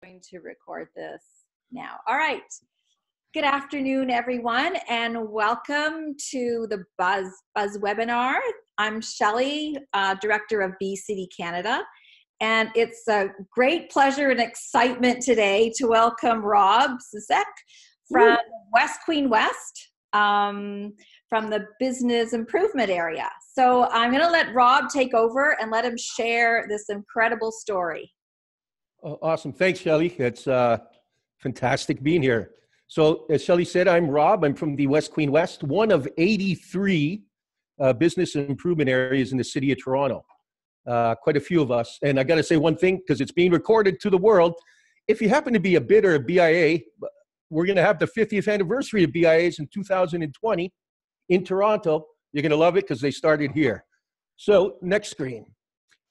Going to record this now. All right. Good afternoon, everyone, and welcome to the Buzz webinar. I'm Shelley, Director of Bee City Canada, and it's a great pleasure and excitement today to welcome Rob Sysak from West Queen West, from the business improvement area. So I'm going to let Rob take over and let him share this incredible story. Oh, awesome. Thanks, Shelley. It's fantastic being here. So as Shelley said, I'm Rob. I'm from the West Queen West, one of 83 business improvement areas in the city of Toronto. Quite a few of us. And I got to say one thing, because it's being recorded to the world. If you happen to be a bidder of BIA, we're going to have the 50th anniversary of BIAs in 2020 in Toronto. You're going to love it because they started here. So next screen.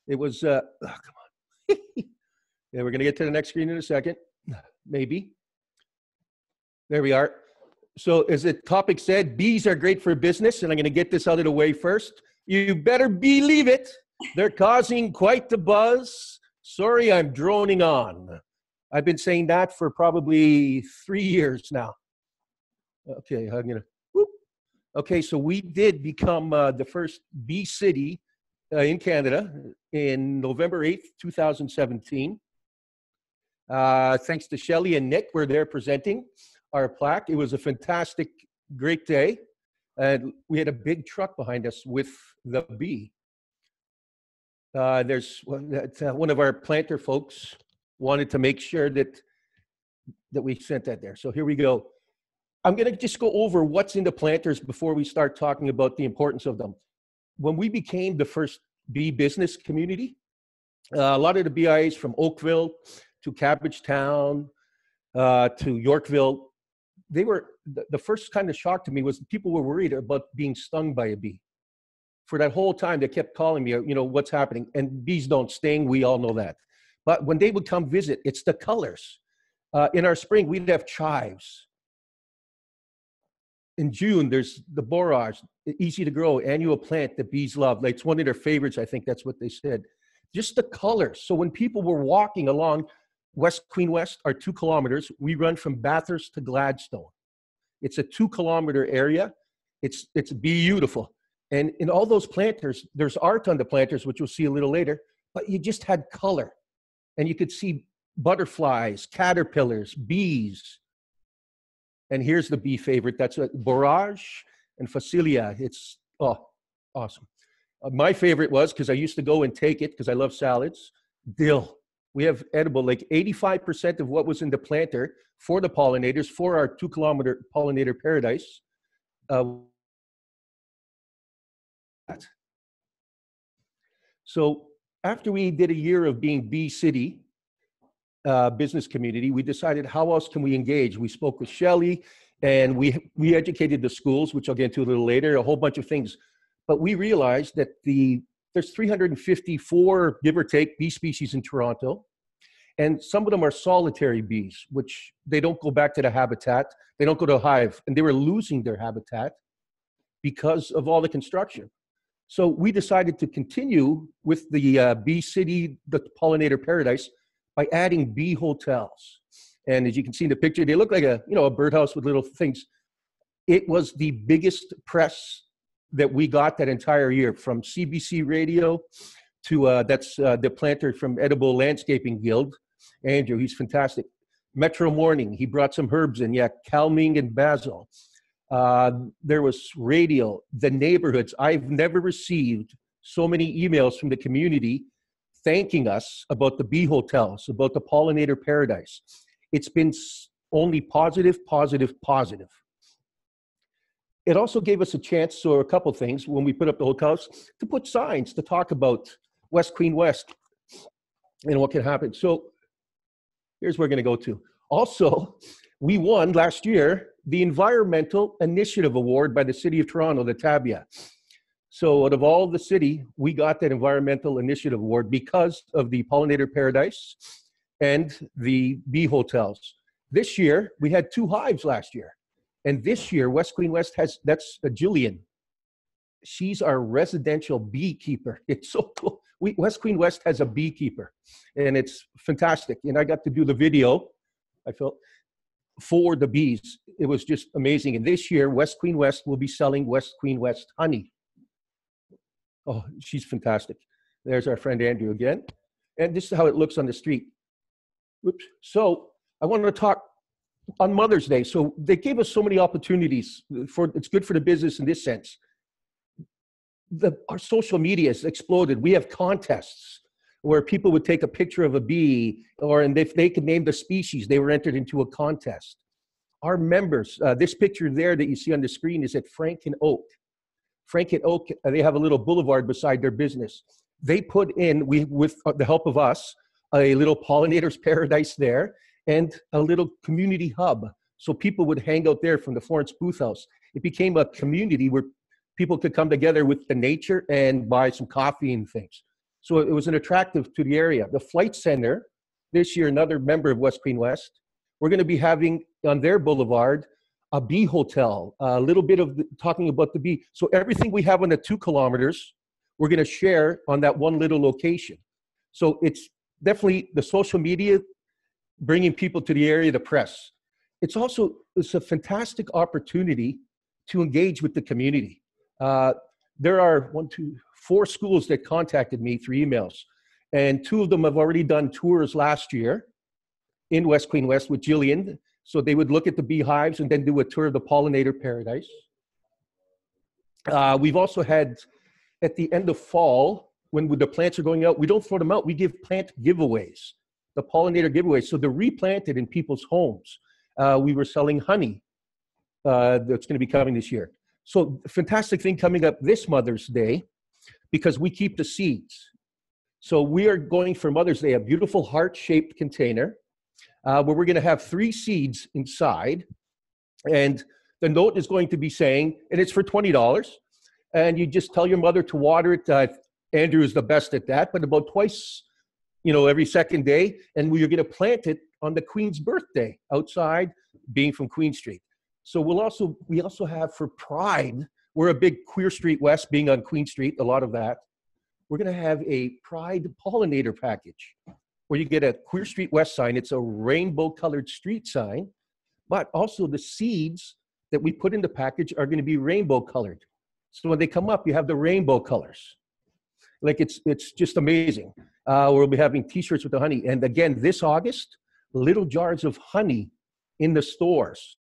It was, come on. Yeah, we're going to get to the next screen in a second, maybe. There we are. So as the topic said, bees are great for business, and I'm going to get this out of the way first. You better believe it. They're causing quite the buzz. Sorry, I'm droning on. I've been saying that for probably 3 years now. Okay, I'm going to, whoop. Okay, so we did become the first bee city in Canada in November 8th, 2017. Thanks to Shelley and Nick, we're there presenting our plaque. It was a fantastic, great day. And we had a big truck behind us with the bee. There's one of our planter folks wanted to make sure that we sent that there. So here we go. I'm going to just go over what's in the planters before we start talking about the importance of them. When we became the first bee business community, a lot of the BIAs from Oakville to Cabbagetown, to Yorkville, they were, the first kind of shock to me was people were worried about being stung by a bee. For that whole time, they kept calling me, you know, what's happening? And bees don't sting, we all know that. But when they would come visit, it's the colors. In our spring, we'd have chives. In June, there's the borage, easy to grow, annual plant that bees love. Like, it's one of their favorites, I think that's what they said. Just the colors. So when people were walking along West Queen West, our 2 kilometers, we run from Bathurst to Gladstone. It's a 2-kilometer area. It's beautiful. And in all those planters, there's art on the planters, which we'll see a little later, but you just had color. And you could see butterflies, caterpillars, bees. And here's the bee favorite. That's a borage and Phacelia. It's, oh, awesome. My favorite was, because I used to go and take it, because I love salads, dill. We have edible, like 85% of what was in the planter for the pollinators, for our 2-kilometer pollinator paradise. So after we did a year of being Bee City business community, we decided how else can we engage? We spoke with Shelley, and we educated the schools, which I'll get to a little later, a whole bunch of things. But we realized that there's 354, give or take, bee species in Toronto. And some of them are solitary bees, which they don't go back to the habitat. They don't go to a hive. And they were losing their habitat because of all the construction. So we decided to continue with the Bee City, the pollinator paradise, by adding bee hotels. And as you can see in the picture, they look like a birdhouse with little things. It was the biggest press that we got that entire year, from CBC Radio to that's the planter from Edible Landscaping Guild, Andrew. He's fantastic. Metro Morning, he brought some herbs in, calming and basil. There was radio, the neighborhoods. I've never received so many emails from the community thanking us about the bee hotels, about the pollinator paradise. It's been only positive, positive, positive. It also gave us a chance, so a couple things, when we put up the hotels, to put signs to talk about West Queen West and what can happen. So here's where we're going to go to. Also, we won last year the Environmental Initiative Award by the City of Toronto, the TABIA. So out of all the city, we got that Environmental Initiative Award because of the pollinator paradise and the bee hotels. This year, we had 2 hives last year. And this year, West Queen West has, that's Jillian. She's our residential beekeeper. It's so cool. West Queen West has a beekeeper, and it's fantastic. And I got to do the video, I felt, for the bees. It was just amazing. And this year, West Queen West will be selling West Queen West honey. Oh, she's fantastic. There's our friend Andrew again. And this is how it looks on the street. Oops. So I wanted to talk on Mother's Day. So they gave us so many opportunities it's good for the business in this sense. Our social media has exploded. We have contests where people would take a picture of a bee, and if they could name the species, they were entered into a contest. Our members, this picture there that you see on the screen is at Frank and Oak. Frank and Oak, they have a little boulevard beside their business. They put in, with the help of us, a little pollinator's paradise there and a little community hub. So people would hang out there from the Florence Booth House. It became a community where people could come together with the nature and buy some coffee and things. So it was an attractive to the area. The Flight Center, this year, another member of West Queen West, we're going to be having on their boulevard a bee hotel, a little bit of talking about the bee. So everything we have on the 2 kilometers, we're going to share on that one little location. So it's definitely the social media, bringing people to the area, the press. It's a fantastic opportunity to engage with the community. There are 4 schools that contacted me through emails, and 2 of them have already done tours last year in West Queen West with Jillian. So they would look at the beehives and then do a tour of the pollinator paradise. We've also had, at the end of fall, when the plants are going out, we don't throw them out, we give plant giveaways, the pollinator giveaways. So they're replanted in people's homes. We were selling honey that's going to be coming this year. So fantastic thing coming up this Mother's Day, because we keep the seeds. So we are going for Mother's Day, a beautiful heart-shaped container where we're going to have 3 seeds inside. And the note is going to be saying, and it's for $20, and you just tell your mother to water it. Andrew is the best at that, but about twice, every second day. And we're going to plant it on the Queen's birthday outside, being from Queen Street. So we also have for Pride, we're a big Queer Street West, being on Queen Street, a lot of that. We're going to have a Pride pollinator package where you get a Queer Street West sign. It's a rainbow colored street sign, but also the seeds that we put in the package are going to be rainbow colored. So when they come up, you have the rainbow colors. Like it's just amazing. We'll be having t-shirts with the honey. And again, this August, little jars of honey in the stores,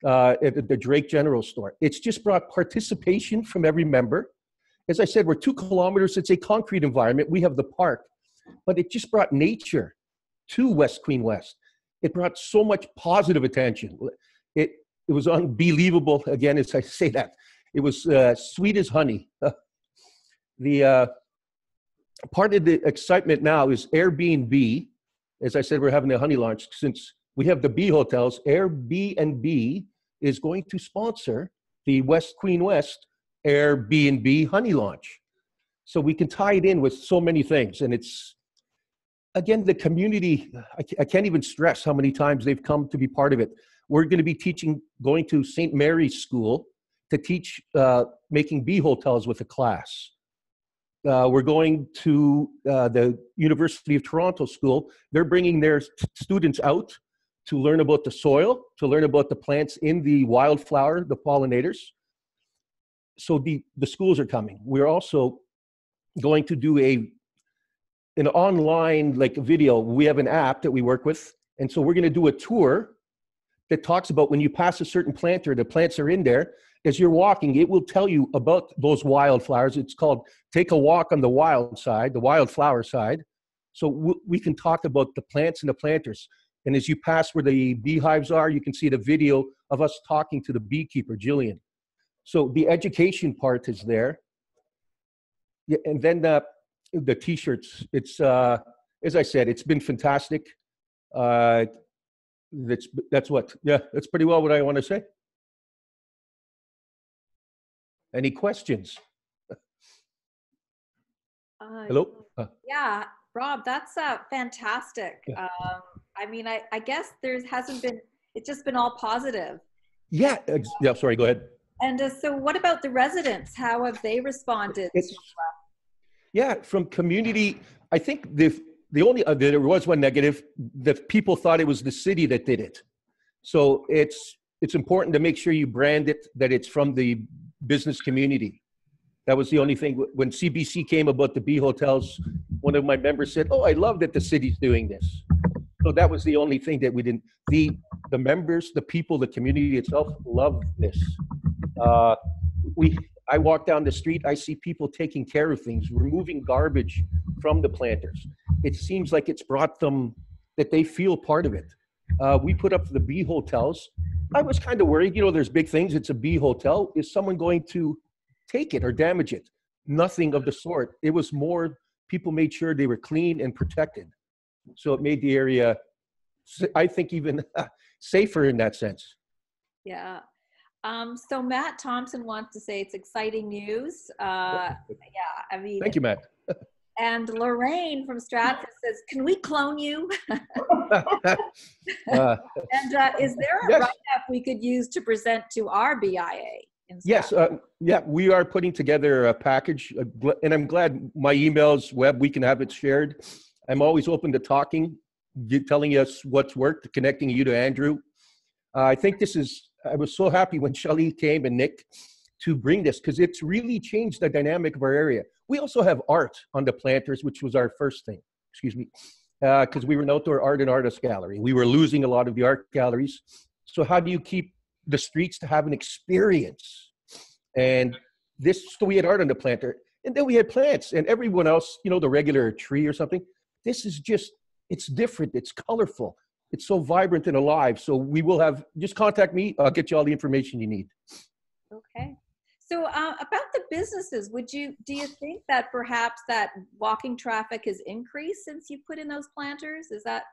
at the Drake General Store. It's just brought participation from every member. As I said, we're 2 kilometers. It's a concrete environment. We have the park, but it just brought nature to West Queen West. It brought so much positive attention. It was unbelievable. Again, as I say that, it was sweet as honey. The part of the excitement now is Airbnb. As I said, we're having a honey launch. Since we have the bee hotels, Airbnb is going to sponsor the West Queen West Airbnb honey launch. So we can tie it in with so many things. And it's, again, the community, I can't even stress how many times they've come to be part of it. We're going to be going to St. Mary's School to teach making bee hotels with a class. We're going to the University of Toronto School. They're bringing their students out to learn about the soil, to learn about the plants in the wildflower, the pollinators. So the schools are coming. We're also going to do an online video. We have an app that we work with. And so we're going to do a tour that talks about when you pass a certain planter, the plants are in there. As you're walking, it will tell you about those wildflowers. It's called Take a Walk on the Wild Side, the wildflower side. So we can talk about the plants and the planters. And as you pass where the beehives are, you can see the video of us talking to the beekeeper, Jillian. So the education part is there. Yeah, and then the t-shirts, it's, as I said, it's been fantastic. That's pretty well what I want to say. Any questions? Hello? Yeah, Rob, that's fantastic. Yeah. I mean, I guess it's just been all positive. Yeah, sorry, go ahead. And so what about the residents? How have they responded? Yeah, from community, I think the only, there was one negative, that people thought it was the city that did it. So it's important to make sure you brand it, that it's from the business community. That was the only thing. When CBC came about the B hotels, one of my members said, "Oh, I love that the city's doing this." So that was the only thing that we didn't. The members, the people, the community itself loved this. Uh, I walk down the street, I see people taking care of things, removing garbage from the planters. It seems like it's brought them, that they feel part of it. We put up the B hotels. I was kind of worried, there's big things. It's a B hotel. Is someone going to take it or damage it? Nothing of the sort. It was more, people made sure they were clean and protected. So it made the area, I think, even safer in that sense. Yeah. So Matt Thompson wants to say it's exciting news. Yeah, I mean. Thank you, Matt. And Lorraine from Stratford says, "Can we clone you?" And is there a write-up we could use to present to our BIA? Yes, yeah, we are putting together a package, and I'm glad my email's web, we can have it shared. I'm always open to talking, telling us what's worked, connecting you to Andrew. I think I was so happy when Shelley came and Nick to bring this, because it's really changed the dynamic of our area. We also have art on the planters, which was our first thing, because we were an outdoor art and artist gallery. We were losing a lot of the art galleries. So how do you keep the streets to have an experience? And so we had art on the planter, and then we had plants, and everyone else, the regular tree or something. This is it's different, it's colorful, it's so vibrant and alive. So we will just contact me, I'll get you all the information you need. Okay. So about the businesses, do you think that perhaps that walking traffic has increased since you put in those planters? Is that?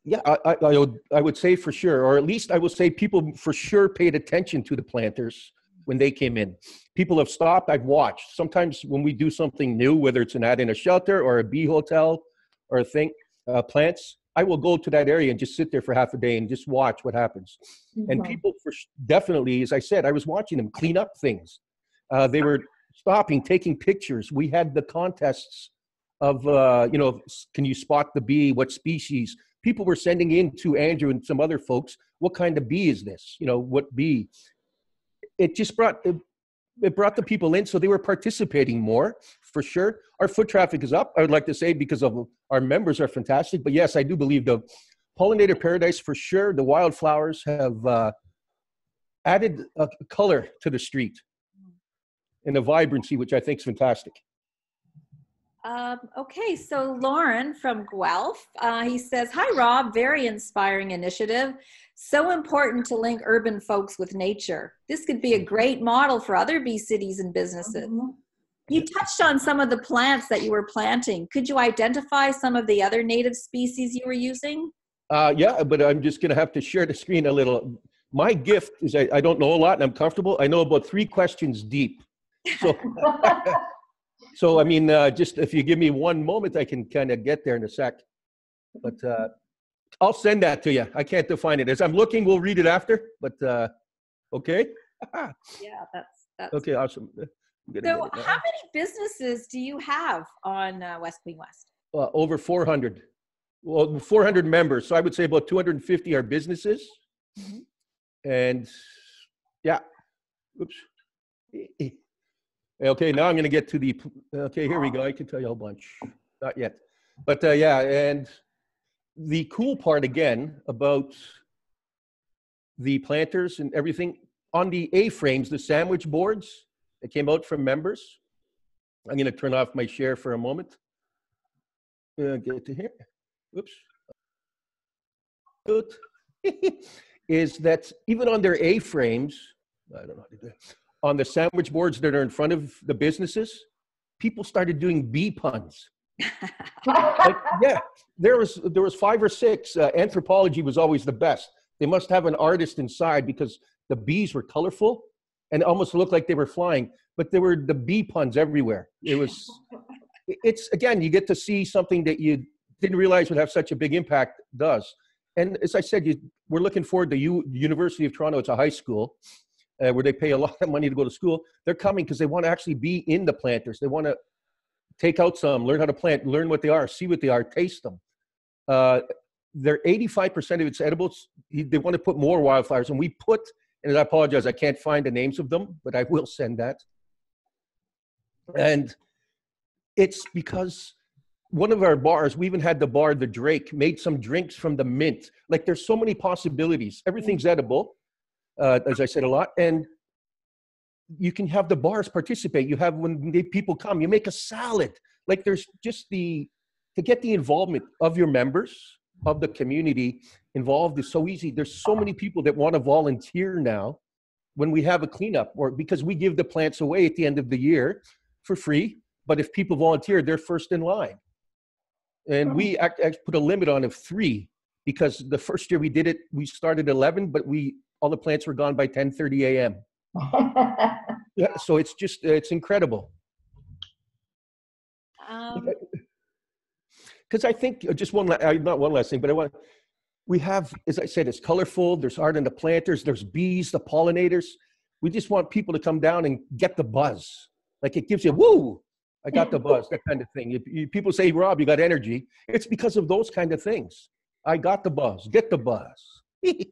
Yeah, I would say for sure, or at least I will say people for sure paid attention to the planters when they came in. People have stopped, I've watched. Sometimes when we do something new, whether it's an ad in a shelter or a bee hotel or plants, I will go to that area and just sit there for half a day and just watch what happens. Mm-hmm. And people definitely, as I said, I was watching them clean up things. They were stopping, taking pictures. We had the contests of, can you spot the bee? What species? People were sending in to Andrew and some other folks, what kind of bee is this? What bee? It just brought the people in, so they were participating more, for sure. Our foot traffic is up, I would like to say, because of our members are fantastic. But yes, I do believe the pollinator paradise, for sure, the wildflowers have added a color to the street and a vibrancy, which I think is fantastic. Okay, so Lauren from Guelph, he says, "Hi, Rob, very inspiring initiative. So important to link urban folks with nature. This could be a great model for other bee cities and businesses." Mm-hmm. You touched on some of the plants that you were planting. Could you identify some of the other native species you were using? Yeah, but I'm just going to have to share the screen a little. My gift is I don't know a lot and I'm comfortable. I know about 3 questions deep. So, so I mean, just if you give me one moment, I can kind of get there in a sec. But I'll send that to you. I can't define it. As I'm looking, we'll read it after. But okay. Yeah, that's okay. Awesome. So how many businesses do you have on West Queen West? Over 400. Well, 400 members. So I would say about 250 are businesses. Mm-hmm. And yeah. Oops. Okay, now I'm going to get to the, okay, here we go. I can tell you a whole bunch. Not yet. But yeah, and the cool part again about the planters and everything, on the A-frames, the sandwich boards that came out from members. I'm going to turn off my share for a moment. Get to here. Oops. Good. Is that even on their A-frames, I don't know how to do that, on the sandwich boards that are in front of the businesses, people started doing bee puns. Yeah, there was 5 or 6. Anthropology was always the best. They must have an artist inside because the bees were colorful and almost looked like they were flying, but there were the bee puns everywhere. It's again, you get to see something that you didn't realize would have such a big impact does. And as I said, we're looking forward to University of Toronto. It's a high school where they pay a lot of money to go to school. They're coming because they want to actually be in the planters. They want to take out some, learn how to plant, learn what they are, see what they are, taste them. They're 85% of it's edibles. They want to put more wildflowers, and we put, and I apologize, I can't find the names of them, but I will send that. And it's because one of our bars, we even had the bar, the Drake, made some drinks from the mint. Like, there's so many possibilities. Everything's edible, as I said a lot. And you can have the bars participate. You have, when people come, you make a salad. Like, there's just to get the involvement of your members, of the community involved is so easy. There's so many people that want to volunteer now when we have a cleanup, or because we give the plants away at the end of the year for free. But if people volunteer, they're first in line. And we put a limit on of 3, because the first year we did it, we started 11, but all the plants were gone by 10:30 a.m. Yeah, so it's incredible. Because I think just not one last thing, but we have, as I said, it's colorful. There's art in the planters. There's bees, the pollinators. We just want people to come down and get the buzz. Like, it gives you, woo, I got the buzz, that kind of thing. People say, Rob, you got energy. It's because of those kind of things. I got the buzz, get the buzz. I'm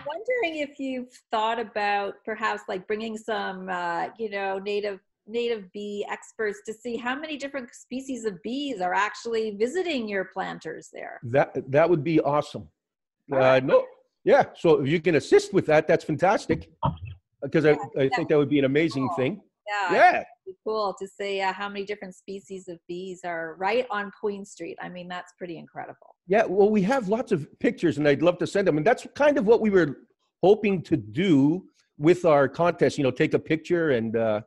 wondering if you've thought about perhaps like bringing some, native bee experts to see how many different species of bees are actually visiting your planters there. That would be awesome. No, yeah. So if you can assist with that, that's fantastic. Because I think that would be an amazing thing. Yeah. It'd be cool to see how many different species of bees are right on Queen Street. I mean, that's pretty incredible. Yeah, well, we have lots of pictures, and I'd love to send them. And that's kind of what we were hoping to do with our contest. Take a picture and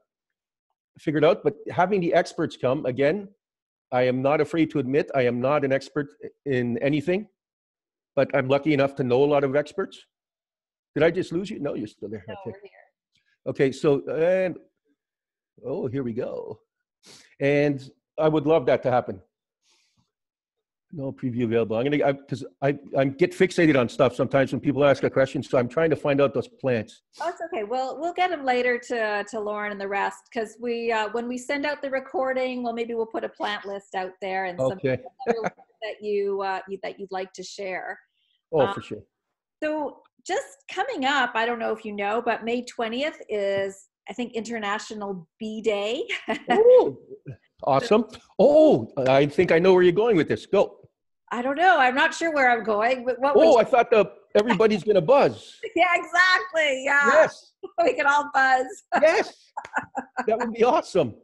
figure it out. But having the experts come, again, I am not afraid to admit I am not an expert in anything, but I'm lucky enough to know a lot of experts. Did I just lose you? No, you're still there. No, okay. we're here. Okay, so, here we go. And I would love that to happen. No preview available. Because I get fixated on stuff sometimes when people ask a question, so I'm trying to find out those plants. Oh, it's okay. We'll get them later to Lauren and the rest, because when we send out the recording, maybe we'll put a plant list out there and some okay. that you'd like to share. Oh, for sure. So just coming up, I don't know if you know, but May 20th is, I think, International Bee Day. Oh, awesome. Oh, I think I know where you're going with this. Go. I don't know. I'm not sure where I'm going. But I thought everybody's going to buzz. Yeah, exactly. Yeah. Yes. We can all buzz. Yes. That would be awesome.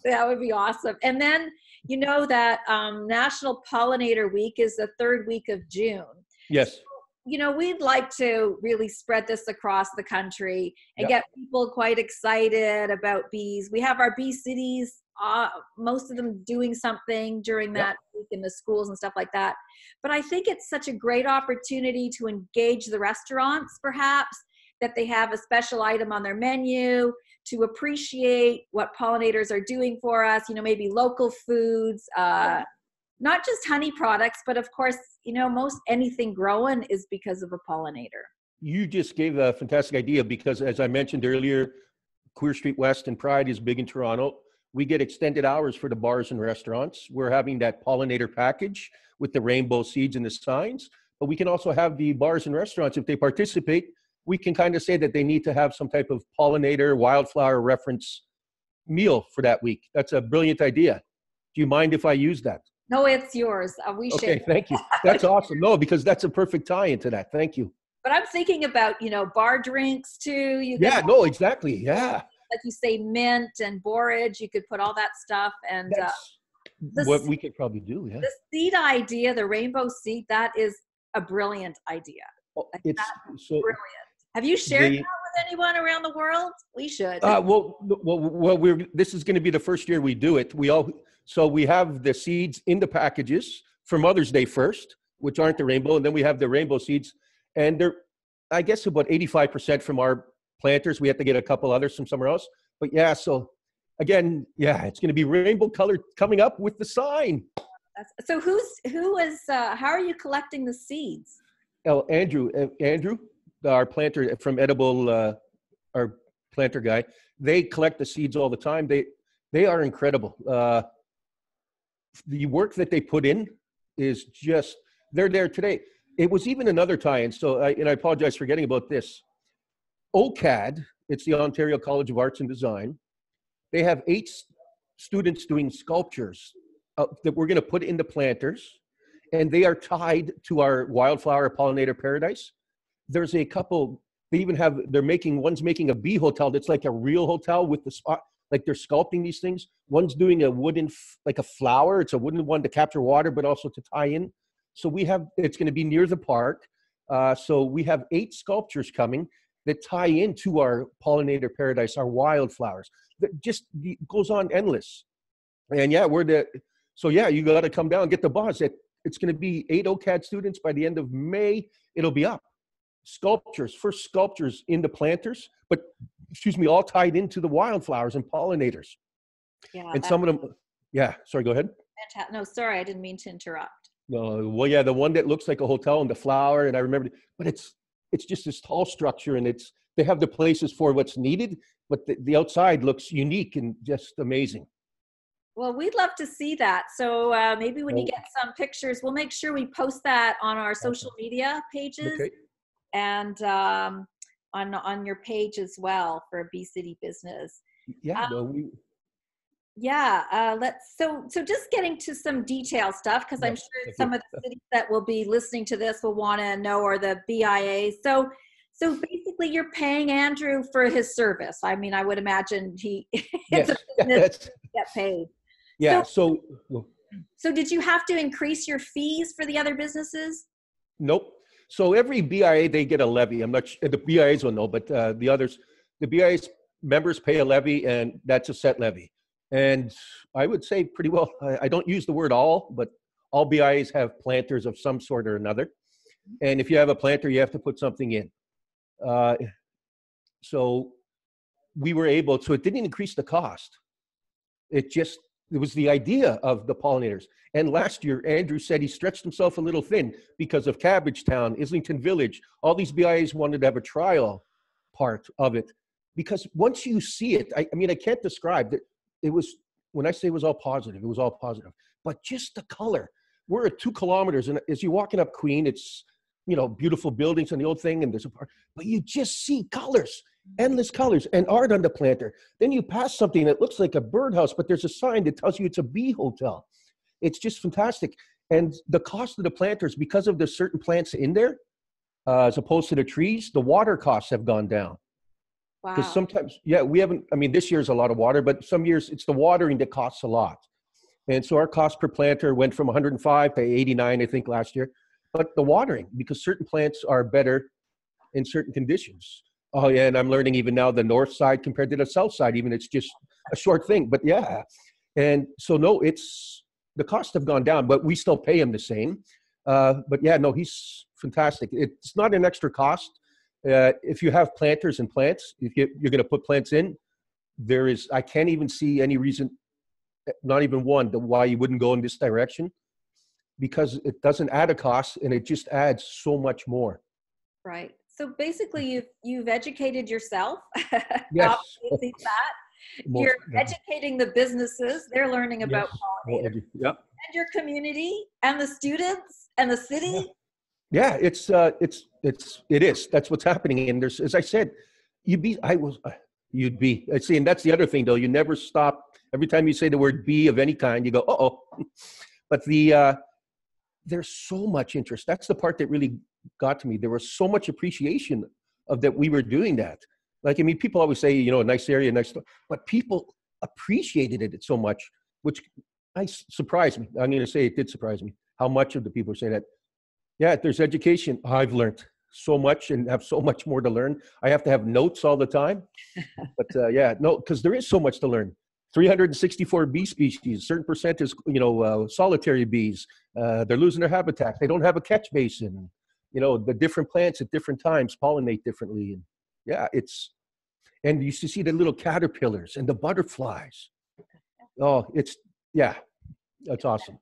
That would be awesome. And then, that National Pollinator Week is the 3rd week of June. Yes. We'd like to really spread this across the country and get people quite excited about bees. We have our bee cities, most of them doing something during that week in the schools and stuff like that. But I think it's such a great opportunity to engage the restaurants, perhaps, that they have a special item on their menu to appreciate what pollinators are doing for us, maybe local foods, not just honey products, but of course, most anything growing is because of a pollinator. You just gave a fantastic idea, because as I mentioned earlier, Queer Street West and Pride is big in Toronto. We get extended hours for the bars and restaurants. We're having that pollinator package with the rainbow seeds and the signs, but we can also have the bars and restaurants, if they participate, we can kind of say that they need to have some type of pollinator, wildflower reference meal for that week. That's a brilliant idea. Do you mind if I use that? No, it's yours. We should. Okay, thank you. That's awesome. No, because that's a perfect tie into that. Thank you. But I'm thinking about, bar drinks too. Exactly. Yeah. Like you say, mint and borage, you could put all that stuff. And that's what we could probably do. Yeah. The seed idea, the rainbow seed, that is a brilliant idea. It's so brilliant. Have you shared that with anyone around the world? We should. This is going to be the first year we do it. So we have the seeds in the packages for Mother's Day first, which aren't the rainbow, and then we have the rainbow seeds, and they're, I guess, about 85% from our planters. We have to get a couple others from somewhere else. But so again, it's going to be rainbow colored coming up with the sign. So how are you collecting the seeds? Andrew, our planter from Edible, our planter guy, they collect the seeds all the time. They are incredible. The work that they put in is just, they're there today. It was even another tie-in. So, and I apologize for forgetting about this. OCAD, it's the Ontario College of Arts and Design. They have 8 students doing sculptures that we're going to put into planters, and they are tied to our wildflower pollinator paradise. There's a couple, they even have, one's making a bee hotel that's like a real hotel with the spot, like they're sculpting these things. One's doing a wooden, like a flower. It's a wooden one to capture water, but also to tie in. So it's going to be near the park. So we have 8 sculptures coming that tie into our pollinator paradise, our wildflowers. That just goes on endless. And yeah, you got to come down and get the buzz. It's going to be 8 OCAD students by the end of May. It'll be up. First sculptures into planters, but all tied into the wildflowers and pollinators. Yeah. And some of them, sorry, go ahead. No, sorry, I didn't mean to interrupt. No, well, yeah, the one that looks like a hotel and the flower, and I remember, but it's just this tall structure, and they have the places for what's needed, but the outside looks unique and just amazing. Well, we'd love to see that. So maybe when you get some pictures, we'll make sure we post that on our social media pages, and on your page as well for Bee City Business. Yeah. So just getting to some detail stuff, because I'm sure some of the cities that will be listening to this will want to know, or the BIA. So basically, you're paying Andrew for his service. I mean, I would imagine it's a business to get paid. Yeah. So did you have to increase your fees for the other businesses? Nope. So every BIA, they get a levy. I'm not sure, the BIAs will know, but the BIA's members pay a levy, and that's a set levy. And I would say pretty well, I don't use the word all, but all BIAs have planters of some sort or another. And if you have a planter, you have to put something in. So we were able, so it didn't increase the cost. It was the idea of the pollinators. And last year, Andrew said he stretched himself a little thin because of Cabbagetown, Islington Village. All these BIAs wanted to have a trial part of it. Because once you see it, I mean, I can't describe that. It was, when I say it was all positive, it was all positive. But just the color. We're at 2 kilometers, and as you're walking up Queen, it's, beautiful buildings and the old thing, and there's a park, but you just see colors, endless colors, and art on the planter. Then you pass something that looks like a birdhouse, but there's a sign that tells you it's a bee hotel. It's just fantastic. And the cost of the planters, because of the certain plants in there, as opposed to the trees, the water costs have gone down. Because sometimes, we haven't, I mean, this year's a lot of water, but some years it's the watering that costs a lot. And so our cost per planter went from 105 to 89, I think, last year. But the watering, because certain plants are better in certain conditions. Oh, yeah, and I'm learning even now the north side compared to the south side, even it's just a short thing. But yeah, and so no, the costs have gone down, but we still pay him the same. But yeah, no, he's fantastic. It's not an extra cost. If you have planters and plants, if you're going to put plants in, I can't even see any reason, not even one, why you wouldn't go in this direction, because it doesn't add a cost, and it just adds so much more. Right. So basically, you've educated yourself. Yes. You're educating the businesses. They're learning about pollinators. Yep. And your community and the students and the city. Yeah, it is. That's what's happening. And there's, as I said, you'd be. See, and that's the other thing, though. You never stop. Every time you say the word "bee" of any kind, you go, "Uh-oh." But there's so much interest. That's the part that really got to me. There was so much appreciation of that we were doing that. Like, I mean, people always say, a nice area, nice stuff, but people appreciated it so much, which surprised me. I'm going to say it did surprise me how much of the people say that. Yeah, there's education. I've learned so much and have so much more to learn. I have to have notes all the time. But because there is so much to learn. 364 bee species, a certain percent is, solitary bees. They're losing their habitat. They don't have a catch basin. The different plants at different times pollinate differently. And yeah, and you used to see the little caterpillars and the butterflies. Oh, that's awesome.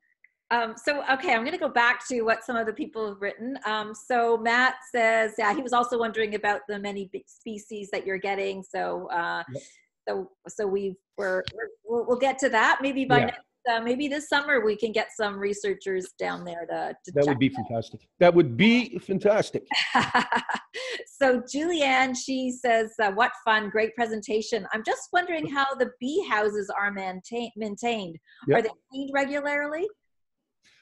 Okay, I'm going to go back to what some of the people have written. So Matt says, he was also wondering about the many species that you're getting. So So we'll get to that maybe by Yeah, next. Maybe this summer we can get some researchers down there to that check. would be fantastic. That would be fantastic. So Julianne, she says, what fun, great presentation. I'm just wondering how the bee houses are maintained. Yeah. Are they cleaned regularly?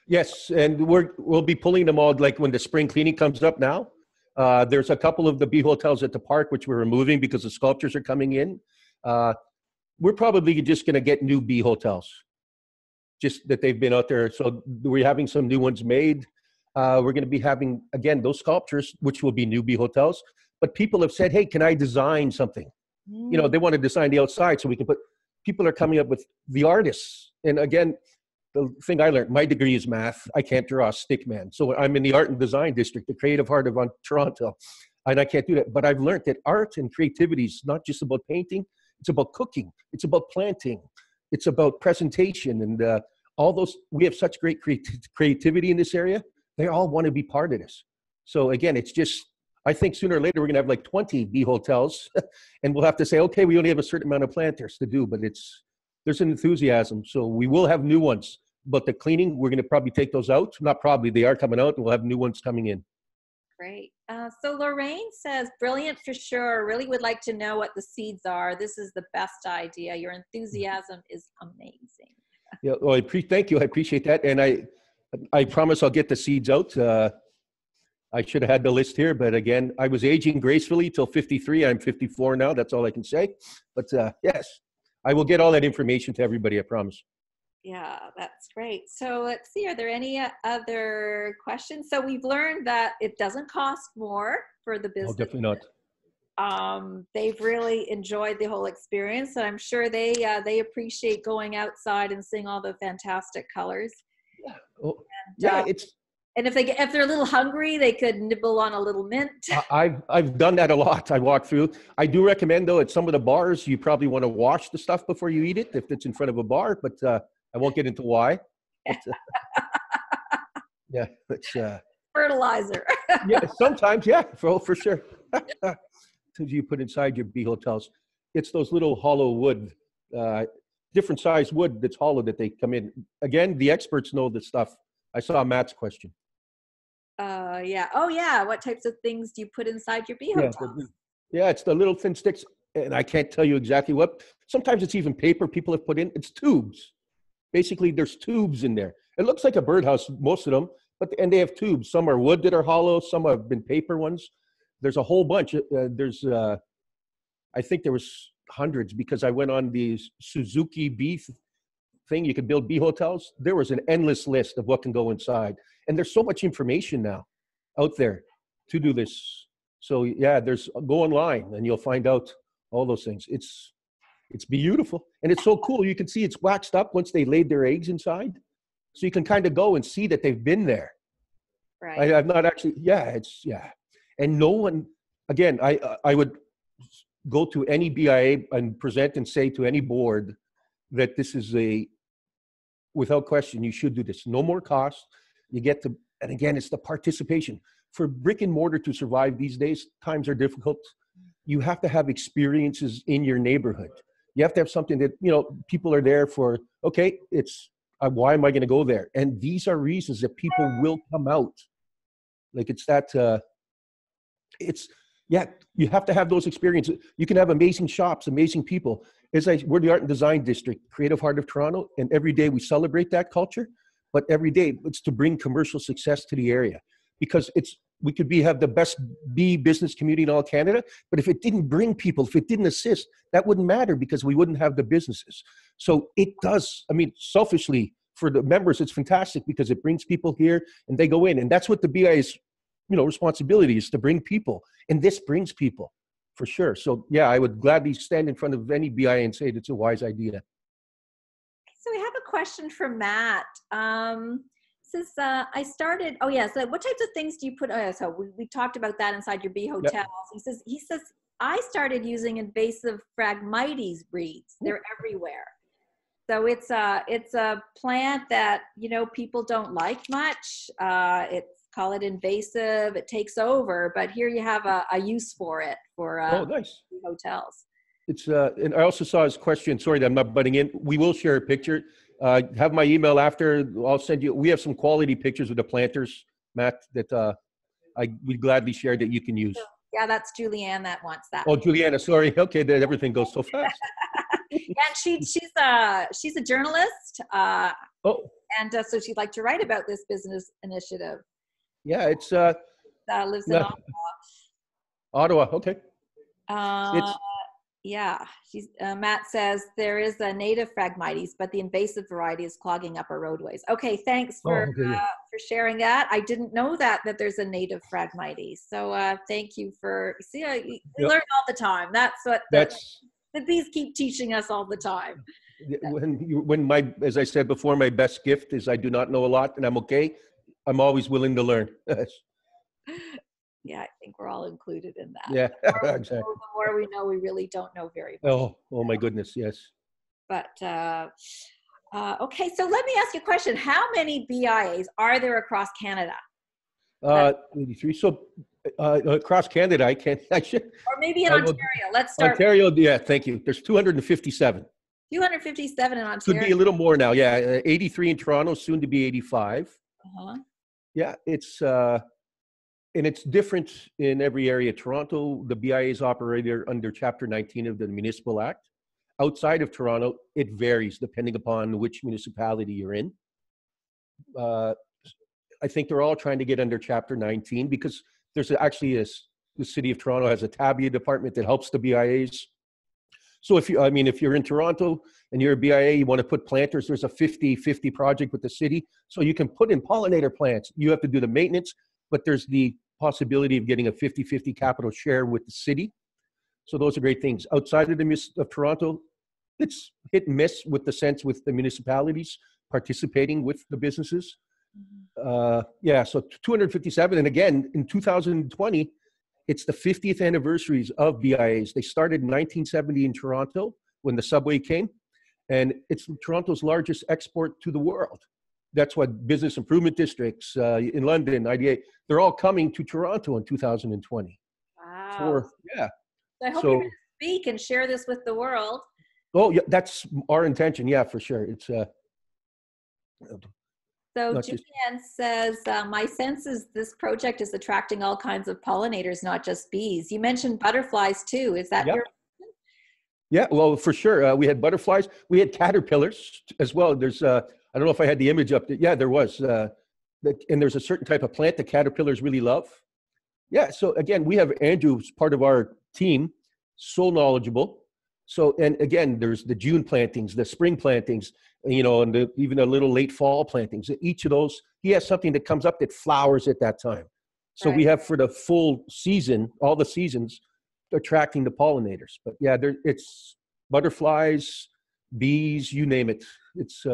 Yes, and we'll be pulling them all like when the spring cleaning comes up now. There's a couple of the bee hotels at the park which we're removing because the sculptures are coming in. We're probably just going to get new bee hotels, just that they've been out there. So we're having some new ones made. We're going to be having, again, those sculptures, which will be new bee hotels. But people have said, hey, can I design something? You know, they want to design the outside so we can put, people are coming up with the artists. And again, the thing I learned, my degree is math. I can't draw a stick man. So I'm in the art and design district, the creative heart of Toronto. And I can't do that. But I've learned that art and creativity is not just about painting. It's about cooking. It's about planting. It's about presentation. And all those, we have such great creativity in this area. They all want to be part of this. So again, it's just, I think sooner or later we're going to have like 20 bee hotels and we'll have to say, okay, we only have a certain amount of planters to do, but there's an enthusiasm. So we will have new ones, but the cleaning, we're going to probably take those out. Not probably, they are coming out and we'll have new ones coming in. Great. So Lorraine says, brilliant for sure. Really would like to know what the seeds are. This is the best idea. Your enthusiasm is amazing. Yeah, well, thank you. I appreciate that. And I promise I'll get the seeds out. I should have had the list here, but again, I was aging gracefully till 53. I'm 54 now. That's all I can say. But yes, I will get all that information to everybody, I promise. Yeah, that's great. So let's see, are there any other questions? So we've learned that it doesn't cost more for the No, business. definitely not. They've really enjoyed the whole experience, and I'm sure they appreciate going outside and seeing all the fantastic colors. Yeah, oh, And, yeah, and if they're a little hungry, they could nibble on a little mint. I've done that a lot. I walk through. I do recommend though at some of the bars you probably want to wash the stuff before you eat it if it's in front of a bar. But I won't get into why. But, yeah, it's Fertilizer. yeah. Sometimes, yeah, for sure. You put inside your bee hotels, it's those little hollow wood, different size wood that's hollow that they come in. Again, the experts know this stuff. I saw Matt's question. Yeah. Oh, yeah. What types of things do you put inside your bee hotels? Yeah, it's the little thin sticks, and I can't tell you exactly what. Sometimes it's even paper people have put in. It's tubes. Basically, there's tubes in there. It looks like a birdhouse, most of them, and they have tubes. Some are wood that are hollow. Some have been paper ones. There's a whole bunch. I think there was hundreds because I went on the Suzuki bee thing. You could build bee hotels. There was an endless list of what can go inside. And there's so much information now out there to do this. So yeah, go online and you'll find out all those things. It's beautiful. And it's so cool. You can see it's waxed up once they laid their eggs inside. So you can kind of go and see that they've been there. Right. I've not actually, And no one, again, I would go to any BIA and present and say to any board that this is without question, you should do this. No more cost. You get to, and again, it's the participation. For brick and mortar to survive these days, times are difficult. You have to have experiences in your neighborhood. You have to have something that, people are there for, okay, why am I going to go there? And these are reasons that people will come out. Like you have to have those experiences. You can have amazing shops, amazing people. We're the Art and Design District, Creative Heart of Toronto, and every day we celebrate that culture, but every day it's to bring commercial success to the area. Because we could have the best bee business community in all Canada, but if it didn't bring people, if it didn't assist, that wouldn't matter because we wouldn't have the businesses. So it does, selfishly, for the members, it's fantastic because it brings people here and they go in. And that's what the BI's, responsibility is, to bring people. And this brings people, for sure. So yeah, I would gladly stand in front of any BI and say it's a wise idea. So we have a question from Matt. Says, so what types of things do you put, so we talked about that inside your bee hotels. Yep. He says, I started using invasive Phragmites reeds. They're everywhere. So it's a plant that, people don't like much. Call it invasive. It takes over, but here you have a use for it for nice. hotels. It's and I also saw his question. Sorry that I'm not butting in. We will share a picture. Have my email after. I'll send you. We have some quality pictures of the planters, Matt, that I would gladly share that you can use. Yeah, that's Julianne that wants that. Oh, Juliana, sorry. Okay, that everything goes so fast. And she's a journalist, Oh, and so she'd like to write about this business initiative. yeah, it's Lives in Ottawa. Okay. Ottawa. Yeah, Matt says there is a native Phragmites, but the invasive variety is clogging up our roadways. Okay, thanks for sharing that. I didn't know that there's a native Phragmites. So thank you for we learn all the time. That's what the bees keep teaching us all the time. When as I said before, my best gift is I do not know a lot, and I'm okay. I'm always willing to learn. Yeah, I think we're all included in that. Yeah, exactly. The more we know, we really don't know very much. Oh my goodness, yes. But okay, so let me ask you a question. How many BIAs are there across Canada? 83. So across Canada, I should. Or maybe in Ontario. Let's start. Ontario, yeah, thank you. There's 257. 257 in Ontario. Could be a little more now. Yeah, 83 in Toronto, soon to be 85. Uh-huh. Yeah, it's and it's different in every area. Toronto, the BIAs operate under Chapter 19 of the Municipal Act. Outside of Toronto, it varies depending upon which municipality you're in. I think they're all trying to get under Chapter 19 because there's actually the City of Toronto has a TABIA department that helps the BIAs. So if you're in Toronto and you're a BIA, you want to put planters, there's a 50-50 project with the city. So you can put in pollinator plants. You have to do the maintenance, but there's the possibility of getting a 50-50 capital share with the city. So those are great things. Outside of Toronto, it's hit and miss with the municipalities participating with the businesses. So 257. And again, in 2020, it's the 50th anniversaries of BIAs. They started in 1970 in Toronto when the subway came, and it's Toronto's largest export to the world. That's what business improvement districts in London, IDA, they're all coming to Toronto in 2020. Wow. Yeah. So I hope you're going to speak and share this with the world. Oh, yeah, that's our intention. Yeah, for sure. It's So Julianne says, my sense is this project is attracting all kinds of pollinators, not just bees. You mentioned butterflies too. Is that your? Yeah, well, for sure. We had butterflies. We had caterpillars as well. There's, I don't know if I had the image up there. Yeah, there was. And there's a certain type of plant that caterpillars really love. Yeah, so again, we have Andrew as part of our team, so knowledgeable. So, and again, there's the June plantings, the spring plantings, and even a little late fall plantings. Each of those, he has something that comes up that flowers at that time. So we have for the full season, all the seasons, attracting the pollinators. But yeah, it's butterflies, bees, you name it. It's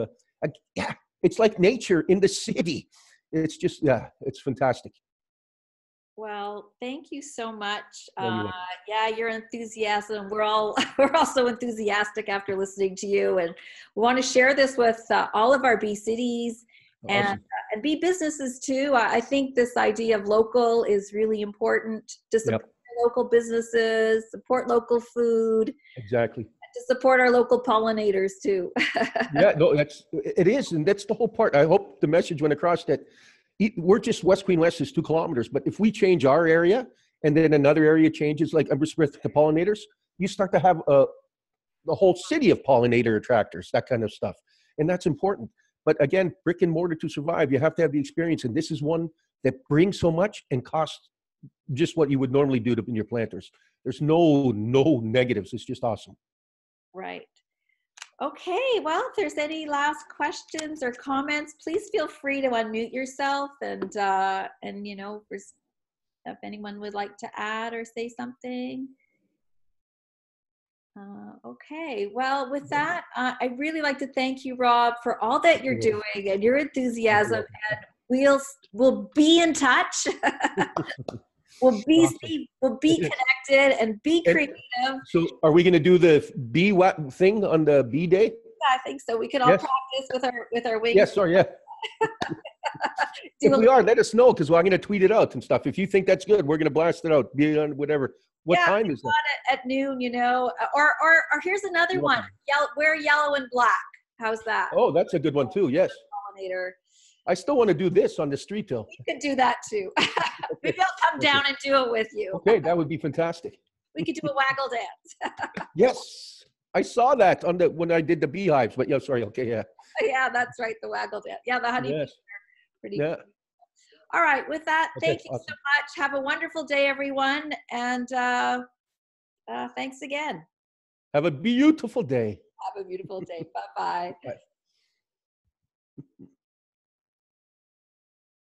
it's like nature in the city. It's just, it's fantastic. Well, thank you so much. Your enthusiasm. We're also enthusiastic after listening to you, and we want to share this with all of our bee cities and bee businesses too. I think this idea of local is really important to support local businesses, support local food. Exactly. To support our local pollinators too. Yeah, no, it is, and that's the whole part. I hope the message went across that. We're just West Queen West is 2 kilometers, but if we change our area and then another area changes, like with the pollinators, you start to have the whole city of pollinator attractors, that kind of stuff. And that's important. But again, brick and mortar to survive, you have to have the experience. And this is one that brings so much and costs just what you would normally do in your planters. There's no negatives. It's just awesome. Right. Okay, well, if there's any last questions or comments, please feel free to unmute yourself and if anyone would like to add or say something. Okay, well, with that, I'd really like to thank you, Rob, for all that you're doing and your enthusiasm, and we'll be in touch. We'll be connected and be creative. So are we going to do the bee thing on the bee day? Yeah, I think so. We can all practice with our wings. Yes, sorry, yeah. If we are, let us know, because I'm going to tweet it out and stuff. If you think that's good, we're going to blast it out. Be on whatever. What Yeah, time is that? at noon, you know, or here's another one. Wear yellow and black. How's that? Oh, that's a good one too. Yes. Pollinator. I still want to do this on the street though. You could do that too. Maybe I'll come down and do it with you. Okay, that would be fantastic. We could do a waggle dance. Yes, I saw that on the when I did the beehives. But yeah, sorry. Okay, yeah. Yeah, that's right. The waggle dance. Yeah, the honeybees Yes. are pretty Yeah. cool. All right. With that, Okay, thank you awesome. so much. Have a wonderful day, everyone. And thanks again. Have a beautiful day. Have a beautiful day. Bye-bye. Bye.